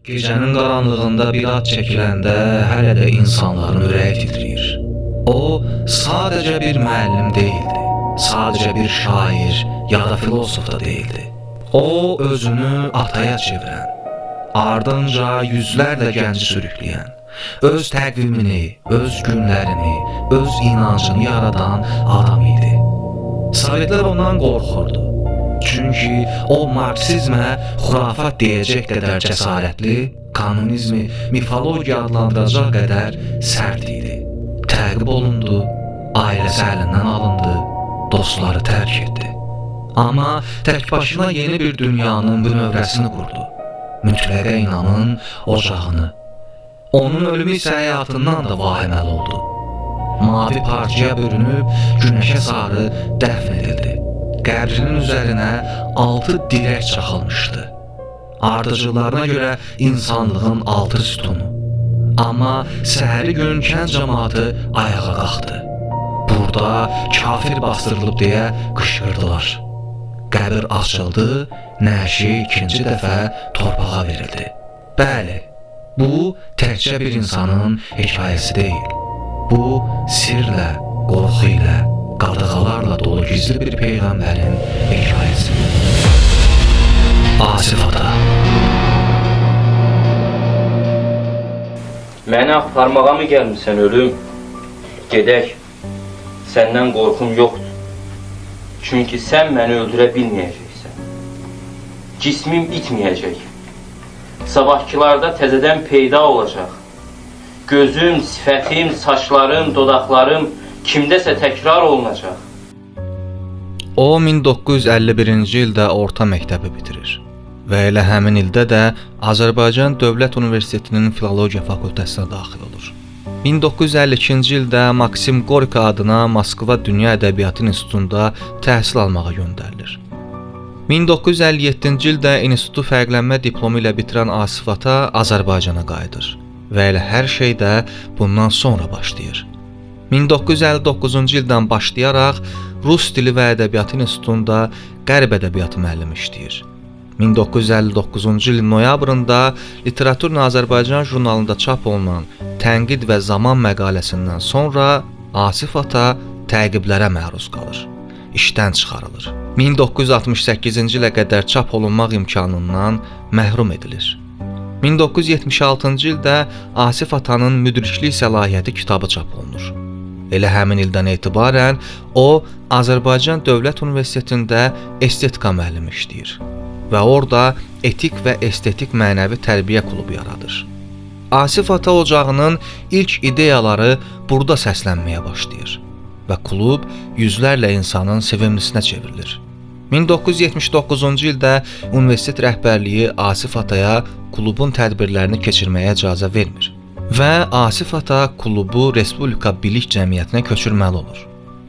Gecənin qaranlığında bir ad çəkiləndə hələ də insanların ürəyi titrəyir. O, sadəcə bir müəllim deyildi, sadəcə bir şair ya da filosof da deyildi. O, özünü ataya çevirən, ardınca yüzlərlə gənci sürükləyən, öz təqvimini, öz günlərini, öz inancını yaradan adam idi. Sovetlər ondan qorxurdu. Çünki o marksizmə xurafat deyəcək qədər cəsarətli, kommunizmi mifologiya adlandıracaq qədər sərt idi. Təqib olundu, ailəsi əlindən alındı, dostları tərk etdi. Amma tək başına yeni bir dünyanın bünövrəsini qurdu. Mütləqə inamın ocağını. Onun ölümü isə həyatından da vahiməli oldu. Mavi parçaya bürünüb günəşə sarı dəfn edildi. Qəbrinin üzərinə 6 dirək çaxılmışdı. Ardıcılarına görə insanlığın 6 sütunu. Amma səhəri gün kənd cəmaatı ayağa qalxdı. Burada kafir bastırılıb deyə qışqırdılar. Qəbir açıldı, nəşi ikinci dəfə torpağa verildi. Bəli, bu təkcə bir insanın hekayəsi deyil. Bu sirlə, qorxu ilə, qadağalarla dolu gizli bir peyğəmbərin hekayəsi. Asif Ata. Məni axtarmağa mı gəlmisən ölüm? Gedək, səndən qorxum yoxdur. Çünki sən məni öldürə bilməyəcəksən. Cismim itməyəcək. Sabahkilarda təzədən peyda olacaq. Gözüm, sifətim, saçlarım, dodaqlarım kimdəsə təkrar olunacaq. O 1951-ci ildə orta məktəbi bitirir və elə həmin ildə də Azərbaycan Dövlət Universitetinin Filologiya fakültəsinə daxil olur. 1952-ci ildə Maksim Gorki adına Moskva Dünya Ədəbiyyatı İnstitutunda təhsil almağa göndərilir. 1957-ci ildə institutu fərqlənmə diplomu ilə bitirən Asif Ata Azərbaycana qayıdır və elə hər şey də bundan sonra başlayır. 1959-cu ildən başlayaraq Rus dili və ədəbiyyatı institutunda qərb ədəbiyyatı müəllimi işləyir. 1959-cu ilin noyabrında Literaturun Azərbaycan jurnalında çap olunan Tənqid və Zaman məqaləsindən sonra Asif Ata təqiblərə məruz qalır. İşdən çıxarılır. 1968-ci ilə qədər çap olunmaq imkanından məhrum edilir. 1976-cı ildə Asif Atanın Müdriklik səlahiyyəti kitabı çap olunur. Elə həmin ildən etibarən o Azərbaycan Dövlət Universitetində estetika müəllimi işləyir və orada etik və estetik mənəvi tərbiyə klubu yaradır. Asif Ata ocağının ilk ideyaları burada səslənməyə başlayır və klub yüzlərlə insanın sevimlisinə çevrilir. 1979-cu ildə universitet rəhbərliyi Asif Ataya klubun tədbirlərini keçirməyə icazə vermir və Asif Ata klubu Respublika Bilik Cəmiyyətinə köçürməli olur.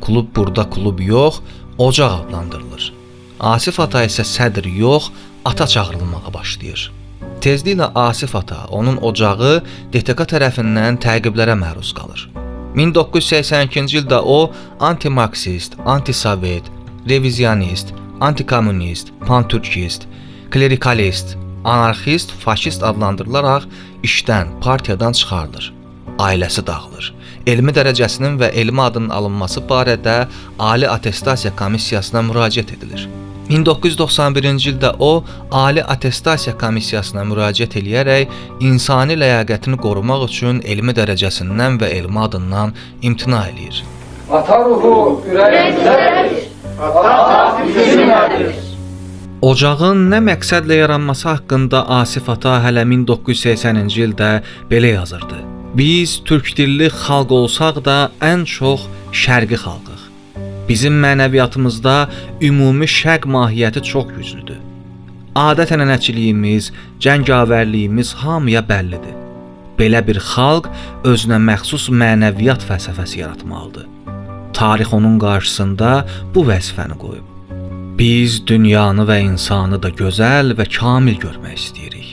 Klub burada klub yox, ocaq adlandırılır. Asif Ata isə sədr yox, ata çağırılmağa başlayır. Tezliklə Asif Ata, onun ocağı DTK tərəfindən təqiblərə məruz qalır. 1982-ci ildə o anti-marksist, anti-sovet, revizyonist, anti-kommunist, pan-türkist, klerikalist, anarxist, faşist adlandırılaraq işdən, partiyadan çıxarılır. Ailəsi dağılır. Elmi dərəcəsinin və elmi adının alınması barədə Ali Attestasiya Komissiyasına müraciət edilir. 1991-ci ildə o, Ali Attestasiya Komissiyasına müraciət edərək insani ləyaqətini qorumaq üçün elmi dərəcəsindən və elmi adından imtina eləyir. Ata ruhu ürəyimizədir. Ata bizimlədir. Ocağın nə məqsədlə yaranması haqqında Asif Ata hələ 1980-ci ildə belə yazırdı. Biz türk dilli xalq olsaq da ən çox şərqi xalqıq. Bizim mənəviyyatımızda ümumi şərq mahiyyəti çox güclüdür. Adət-ənənəçiliyimiz, cəngavərliyimiz hamıya bəllidir. Belə bir xalq özünə məxsus mənəviyyat fəlsəfəsi yaratmalıdır. Tarix onun qarşısında bu vəzifəni qoyub. Biz dünyanı və insanı da gözəl və kamil görmək istəyirik.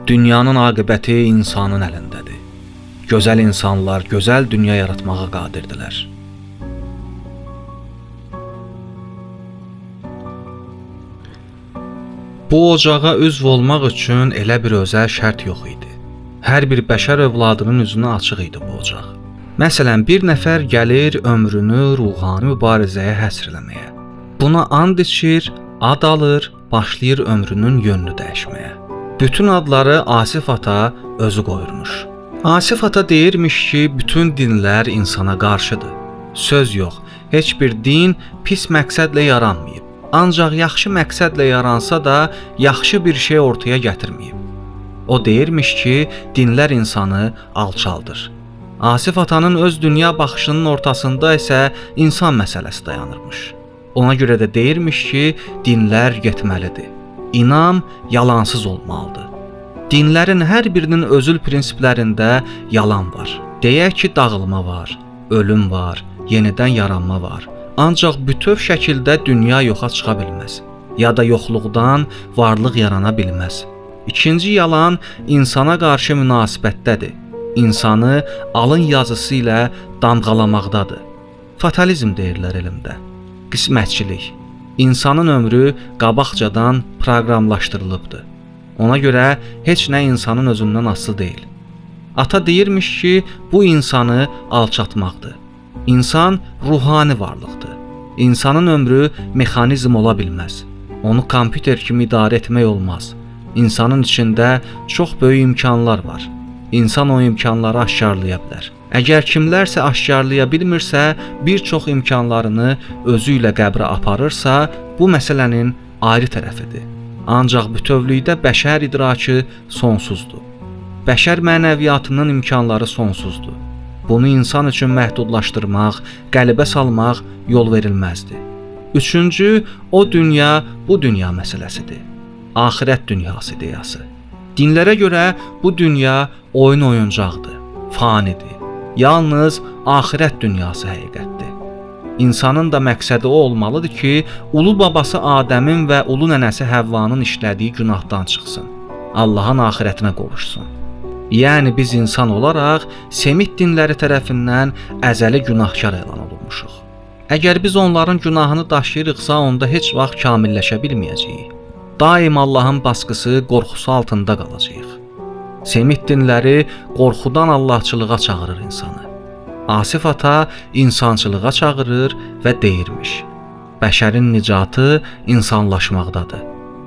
Dünyanın aqibəti insanın əlindədir. Gözəl insanlar gözəl dünya yaratmağa qadirdirlər. Bu ocağa üzv olmaq üçün elə bir özəl şərt yox idi. Hər bir bəşər övladının üzünə açıq idi bu ocaq. Məsələn, bir nəfər gəlir ömrünü ruhani mübarizəyə həsr eləməyə. Buna and içir, ad alır, başlayır ömrünün yönünü dəyişməyə. Bütün adları Asif Ata özü qoyurmuş. Asif Ata deyirmiş ki, bütün dinlər insana qarşıdır. Söz yox, heç bir din pis məqsədlə yaranmayıb. Ancaq yaxşı məqsədlə yaransa da, yaxşı bir şey ortaya gətirməyib. O deyirmiş ki, dinlər insanı alçaldır. Asif Atanın öz dünya baxışının ortasında isə insan məsələsi dayanırmış. Ona görə də deyirmiş ki, dinlər getməlidir. İnam yalansız olmalıdır. Dinlərin hər birinin özül prinsiplərində yalan var. Deyək ki, dağılma var, ölüm var, yenidən yaranma var. Ancaq bütöv şəkildə dünya yoxa çıxa bilməz. Ya da yoxluqdan varlıq yarana bilməz. İkinci yalan insana qarşı münasibətdədir. İnsanı alın yazısı ilə damğalamaqdadır. Fatalizm deyirlər elmdə. Qismətçilik. İnsanın ömrü qabaqcadan proqramlaşdırılıbdır. Ona görə heç nə insanın özündən asılı deyil. Ata deyirmiş ki, bu insanı alçatmaqdır. İnsan ruhani varlıqdır. İnsanın ömrü mexanizm ola bilməz. Onu kompüter kimi idarə etmək olmaz. İnsanın içində çox böyük imkanlar var. İnsan o imkanları aşkarlaya bilər. Əgər kimlərsə aşkarlaya bilmirsə, bir çox imkanlarını özü ilə qəbrə aparırsa, bu məsələnin ayrı tərəfidir. Ancaq bütövlükdə bəşər idrakı sonsuzdur. Bəşər mənəviyyatının imkanları sonsuzdur. Bunu insan üçün məhdudlaşdırmaq, qəlibə salmaq yol verilməzdir. Üçüncü, o dünya bu dünya məsələsidir. Axirət dünyası ideyası. Dinlərə görə bu dünya oyun oyuncaqdır, fanidir. Yalnız axirət dünyası həqiqətdir. İnsanın da məqsədi o olmalıdır ki, ulu babası Adəmin və ulu nənəsi Həvvanın işlədiyi günahdan çıxsın. Allahın axirətinə qovuşsun. Yəni biz insan olaraq Semit dinləri tərəfindən əzəli günahkar elan olunmuşuq. Əgər biz onların günahını daşıyırıqsa, onda heç vaxt kamilləşə bilməyəcəyik. Daim Allahın baskısı, qorxusu altında qalacağıq. Semit dinləri qorxudan Allahçılığa çağırır insanı. Asif Ata insançılığa çağırır və deyirmiş: bəşərin nicatı insanlaşmaqdadır.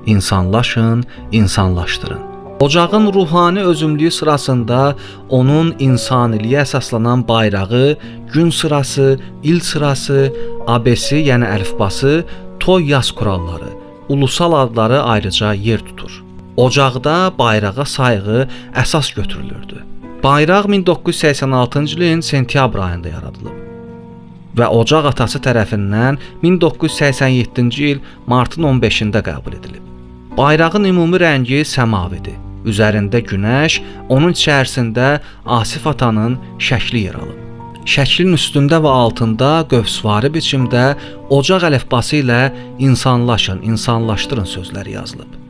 İnsanlaşın, insanlaşdırın. Ocağın ruhani özümlüyü sırasında onun insaniliyə əsaslanan bayrağı, gün sırası, il sırası, abesi, yəni əlifbası, toy yaz kuralları, ulusal adları ayrıca yer tutur. Ocaqda bayrağa sayğı əsas götürülürdü. Bayraq 1986-cı ilin sentyabr ayında yaradılıb və Ocaq atası tərəfindən 1987-ci il martın 15-də qəbul edilib. Bayrağın ümumi rəngi səmavidir. Üzərində günəş, onun içərisində Asif Atanın şəkli yer alıb. Şəklin üstündə və altında qövsvari biçimdə Ocaq əlifbası ilə insanlaşın, insanlaşdırın sözləri yazılıb.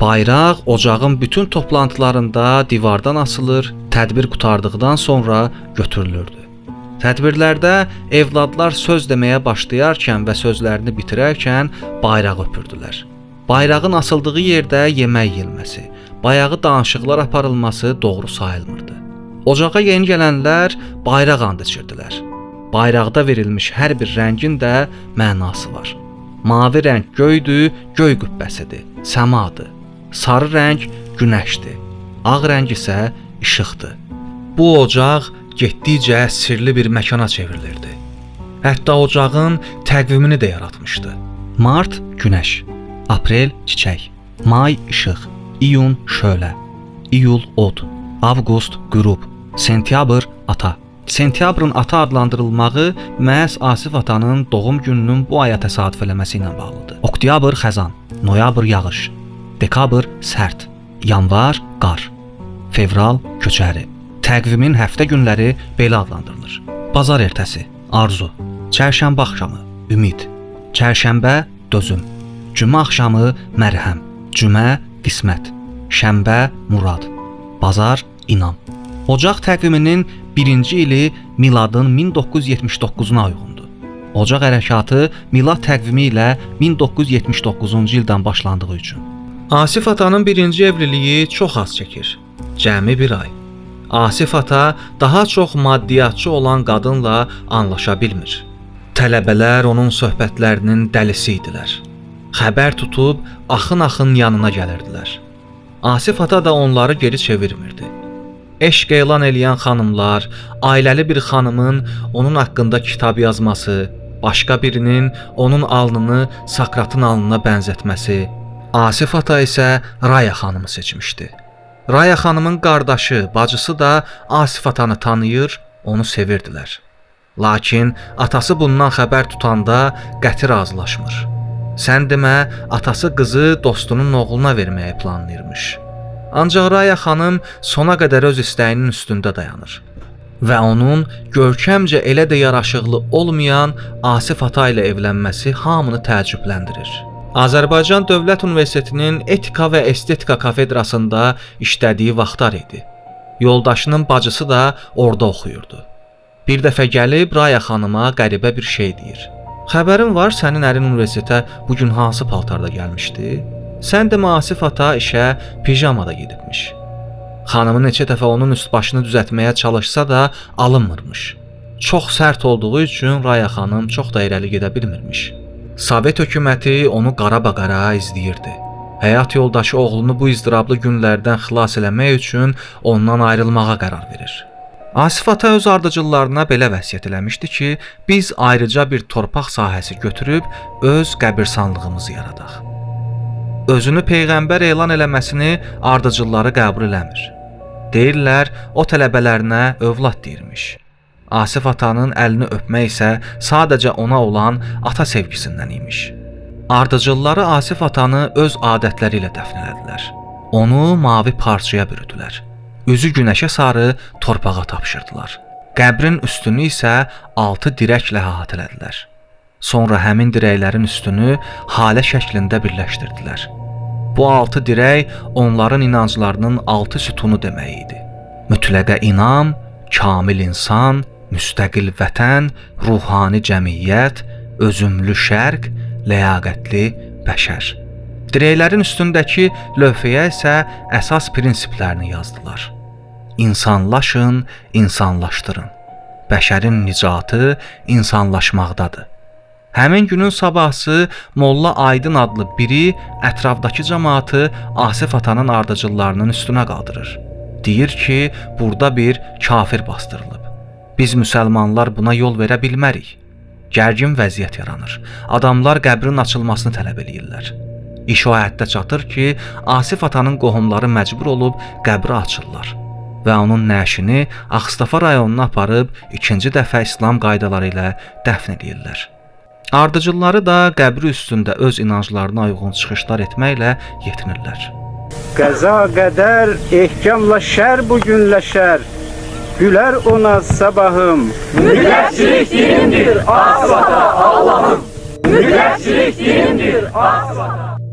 Bayraq ocağın bütün toplantılarında divardan asılır, tədbir qutardıqdan sonra götürülürdü. Tədbirlərdə evladlar söz deməyə başlayarkən və sözlərini bitirərkən bayraq öpürdülər. Bayrağın asıldığı yerdə yemək yeyilməsi, bayağı danışıqlar aparılması doğru sayılmırdı. Ocağa yeni gələnlər bayraq and içirdilər. Bayraqda verilmiş hər bir rəngin də mənası var. Mavi rəng göydür, göy qübbəsidir, səmadır. Sarı rəng günəşdir, ağ rəng isə işıqdır. Bu ocaq getdikcə sirli bir məkana çevrilirdi. Hətta ocağın təqvimini də yaratmışdı. Mart günəş, aprel çiçək, may işıq, iyun şölə, iyul od, avqust qürub, sentyabr ata. Sentyabrın ata adlandırılmağı məhz Asif Atanın doğum gününün bu aya təsadüf eləməsi ilə bağlıdır. Oktyabr xəzan, noyabr yağış, dekabr sərt, yanvar qar, fevral köçəri. Təqvimin həftə günləri belə adlandırılır. Bazar ertəsi, arzu, çərşənbə axşamı, ümid, çərşənbə dözüm, cümə axşamı mərhəm, cümə qismət, şənbə murad, bazar inam. Ocaq təqviminin birinci ili miladın 1979-una uyğundur. Ocaq hərəkatı milad təqvimi ilə 1979-cu ildən başlandığı üçün. Asif atanın birinci evliliyi çox az çəkir. Cəmi bir ay. Asif ata daha çox maddiyatçı olan qadınla anlaşa bilmir. Tələbələr onun söhbətlərinin dəlisi idilər. Xəbər tutub axın-axın yanına gəlirdilər. Asif ata da onları geri çevirmirdi. Eşq elan eləyən xanımlar, ailəli bir xanımın onun haqqında kitab yazması, başqa birinin onun alnını Sakratın alnına bənzətməsi, Asif ata isə Raya xanımı seçmişdi. Raya xanımın qardaşı, bacısı da Asif atanı tanıyır, onu sevirdilər. Lakin atası bundan xəbər tutanda qəti razılaşmır. Sən demə, atası qızı dostunun oğluna verməyə planlayırmış. Ancaq Raya xanım sona qədər öz istəyinin üstündə dayanır və onun görkəmcə elə də yaraşıqlı olmayan Asif ata ilə evlənməsi hamını təəccübləndirir. Azərbaycan Dövlət Universitetinin Etika və Estetika kafedrasında işlədiyi vaxtlar idi. Yoldaşının bacısı da orada oxuyurdu. Bir dəfə gəlib Raya xanıma qəribə bir şey deyir. Xəbərin var, sənin ərin universitetə bugün hansı paltarda gəlmişdi? Sən demə Asif ata işə pijamada gedibmiş. Xanımı neçə dəfə onun üst başını düzəltməyə çalışsa da alınmırmış. Çox sərt olduğu üçün Raya xanım çox da irəli gedə bilmirmiş. Sovet hökuməti onu qara-qara izləyirdi. Həyat yoldaşı oğlunu bu izdirablı günlərdən xilas eləmək üçün ondan ayrılmağa qərar verir. Asif ata öz ardıcıllarına belə vəsiyyət eləmişdi ki, biz ayrıca bir torpaq sahəsi götürüb öz qəbirstanlığımızı yaradaq. Özünü peyğəmbər elan eləməsini ardıcılları qəbul eləmir. Deyirlər, o tələbələrinə övlad deyirmiş. Asif atanın əlini öpmək isə sadəcə ona olan ata sevgisindən imiş. Ardıcılları Asif atanı öz adətləri ilə dəfn elədilər. Onu mavi parçaya bürüdülər. Üzü günəşə sarı torpağa tapşırdılar. Qəbrin üstünü isə 6 dirəklə əhatələdilər. Sonra həmin dirəklərin üstünü halə şəklində birləşdirdilər. Bu 6 dirək onların inanclarının 6 sütunu demək idi. Mütləqə inam, kamil insan, müstəqil vətən, ruhani cəmiyyət, özümlü şərq, ləyaqətli bəşər. Dirəklərin üstündəki lövhəyə isə əsas prinsiplərini yazdılar. İnsanlaşın, insanlaşdırın. Bəşərin nicatı insanlaşmaqdadır. Həmin günün sabahsı Molla Aydın adlı biri ətrafdakı cəmaatı Asif atanın ardıcıllarının üstünə qaldırır. Deyir ki, burada bir kafir bastırılıb. Biz müsəlmanlar buna yol verə bilmərik. Gərgin vəziyyət yaranır. Adamlar qəbrin açılmasını tələb eləyirlər. İş o həddə çatır ki, Asif atanın qohumları məcbur olub qəbri açırlar və onun nəşini Ağstafa rayonuna aparıb ikinci dəfə İslam qaydaları ilə dəfn eləyirlər. Ardıcılları da qəbri üstündə öz inanclarına uyğun çıxışlar etməklə yetinirlər. Qəza qədər ehkamla şər bugünlə şər, gülər ona sabahım. Millətçilik dinimdir, Asif ata Allah'ım. Millətçilik dinimdir, Asif ata.